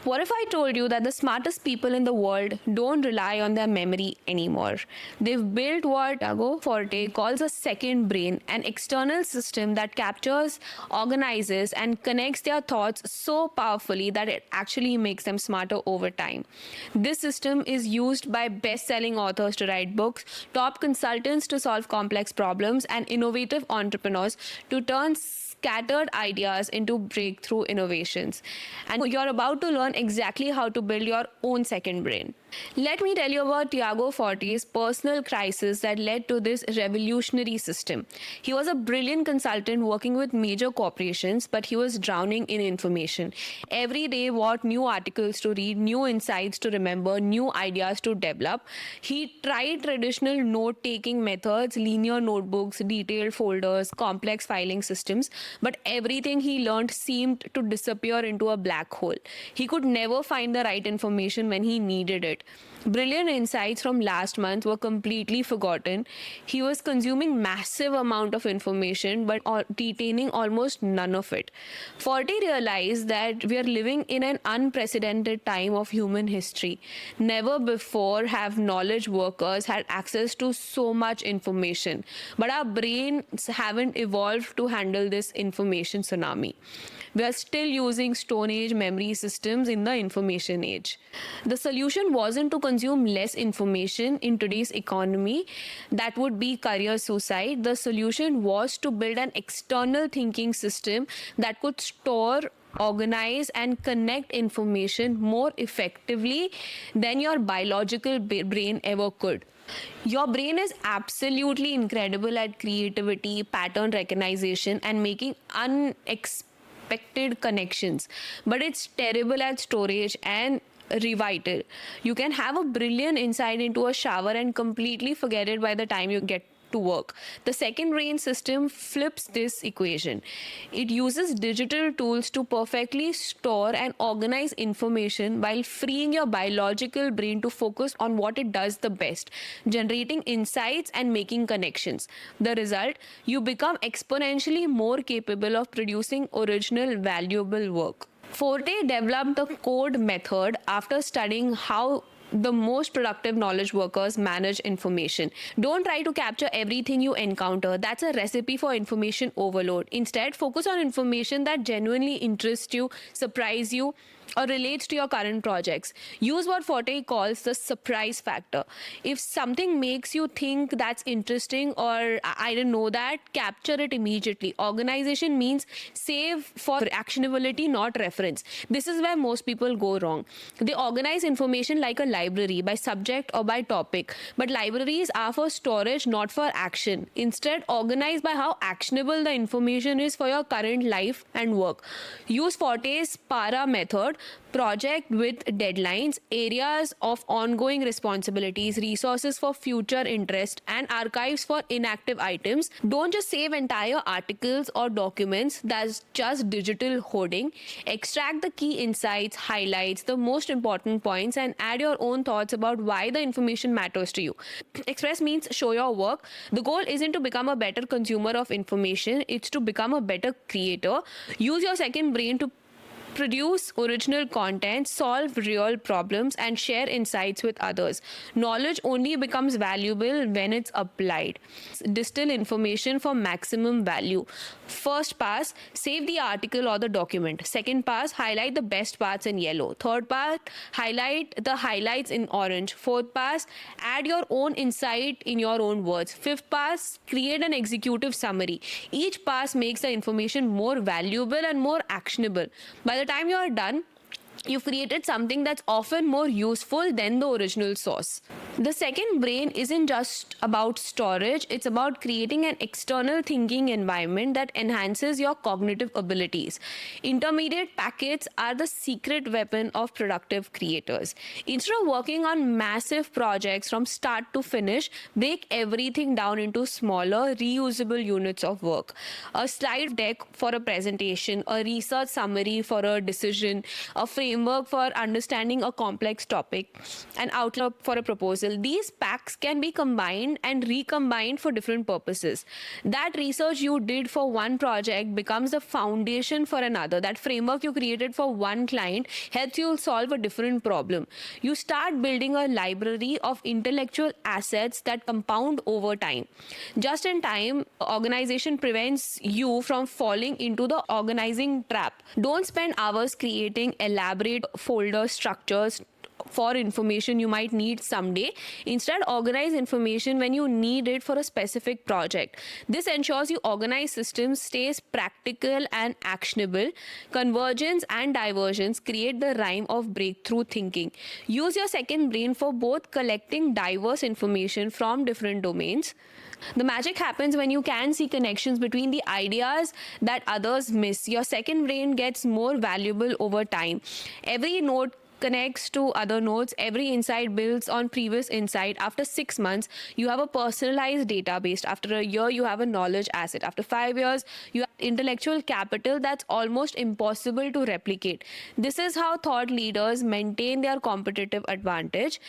What if I told you that the smartest people in the world don't rely on their memory anymore? They've built what Tiago Forte calls a second brain, an external system that captures, organizes, and connects their thoughts so powerfully that it actually makes them smarter over time. This system is used by best selling authors to write books, top consultants to solve complex problems, and innovative entrepreneurs to turn scattered ideas into breakthrough innovations. And you're about to learn exactly how to build your own second brain. Let me tell you about Tiago Forte's personal crisis that led to this revolutionary system. He was a brilliant consultant working with major corporations, but he was drowning in information. Every day, what new articles to read, new insights to remember, new ideas to develop. He tried traditional note taking methods, linear notebooks, detailed folders, complex filing systems, but everything he learned seemed to disappear into a black hole. He could never find the right information when he needed it. Brilliant insights from last month were completely forgotten. He was consuming massive amount of information but retaining almost none of it. Forte realized that we are living in an unprecedented time of human history. Never before have knowledge workers had access to so much information, but our brains haven't evolved to handle this information tsunami. We are still using Stone Age memory systems in the information age. The solution wasn't to consume less information in today's economy. That would be career suicide. The solution was to build an external thinking system that could store, organize, and connect information more effectively than your biological brain ever could. Your brain is absolutely incredible at creativity, pattern recognition, and making unexpected connections, but it's terrible at storage and revital. You can have a brilliant insight into a shower and completely forget it by the time you get to work. The second brain system flips this equation. It uses digital tools to perfectly store and organize information while freeing your biological brain to focus on what it does the best, generating insights and making connections. The result, you become exponentially more capable of producing original, valuable work. Forte developed the code method after studying how the most productive knowledge workers manage information. Don't try to capture everything you encounter. That's a recipe for information overload. Instead, focus on information that genuinely interests you, surprise you, or relates to your current projects. Use what Forte calls the surprise factor. If something makes you think that's interesting or I didn't know that, capture it immediately. Organization means save for actionability, not reference. This is where most people go wrong. They organize information like a library by subject or by topic, but libraries are for storage, not for action. Instead, organize by how actionable the information is for your current life and work. Use Forte's PARA method: project with deadlines, areas of ongoing responsibilities, resources for future interest, and archives for inactive items. Don't just save entire articles or documents. That's just digital hoarding. Extract the key insights, highlights, the most important points, and add your own thoughts about why the information matters to you. Express means show your work. The goal isn't to become a better consumer of information, it's to become a better creator. Use your second brain to produce original content, solve real problems, and share insights with others. Knowledge only becomes valuable when it's applied. Distill information for maximum value. First pass, save the article or the document. Second pass, highlight the best parts in yellow. Third pass, highlight the highlights in orange. Fourth pass, add your own insight in your own words. Fifth pass, create an executive summary. Each pass makes the information more valuable and more actionable. By the time you are done, you've created something that's often more useful than the original source. The second brain isn't just about storage, it's about creating an external thinking environment that enhances your cognitive abilities. Intermediate packets are the secret weapon of productive creators. Instead of working on massive projects from start to finish, break everything down into smaller, reusable units of work. A slide deck for a presentation, a research summary for a decision, a framework for understanding a complex topic, an outline for a proposal. proposal. These packs can be combined and recombined for different purposes. That research you did for one project becomes the foundation for another. That framework you created for one client helps you solve a different problem. You start building a library of intellectual assets that compound over time. Just in time organization prevents you from falling into the organizing trap. Don't spend hours creating elaborate folder structures for information you might need someday. Instead, organize information when you need it for a specific project. This ensures your organized system stays practical and actionable. Convergence and divergence create the rhyme of breakthrough thinking. Use your second brain for both collecting diverse information from different domains. The magic happens when you can see connections between the ideas that others miss. Your second brain gets more valuable over time. Every node connects to other nodes. Every insight builds on previous insight. After 6 months, you have a personalized database. After a year, you have a knowledge asset. After 5 years, you have intellectual capital that's almost impossible to replicate. This is how thought leaders maintain their competitive advantage.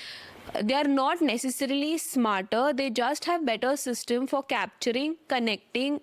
They are not necessarily smarter, they just have better system for capturing, connecting,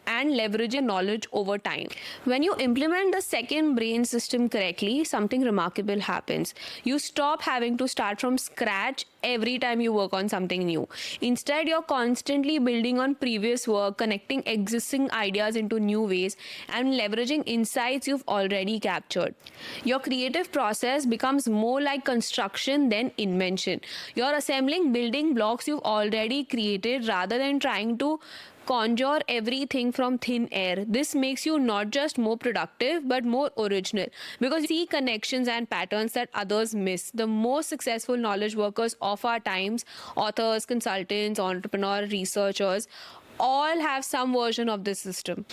and leveraging knowledge over time. When you implement the second brain system correctly, something remarkable happens. You stop having to start from scratch every time you work on something new. Instead, you're constantly building on previous work, connecting existing ideas into new ways, and leveraging insights you've already captured. Your creative process becomes more like construction than invention. You're assembling building blocks you've already created rather than trying to conjure everything from thin air. This makes you not just more productive but more original because you see connections and patterns that others miss. The most successful knowledge workers of our times, authors, consultants, entrepreneurs, researchers, all have some version of this system.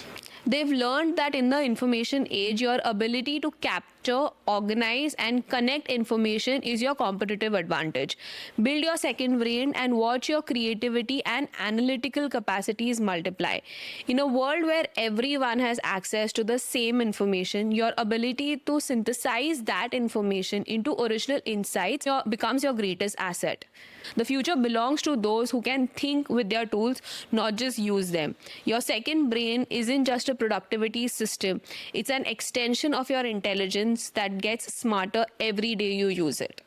They've learned that in the information age, your ability to capture, organize, and connect information is your competitive advantage. Build your second brain and watch your creativity and analytical capacities multiply. In a world where everyone has access to the same information, your ability to synthesize that information into original insights becomes your greatest asset. The future belongs to those who can think with their tools, not just use them. Your second brain isn't just a productivity system, it's an extension of your intelligence that gets smarter every day you use it.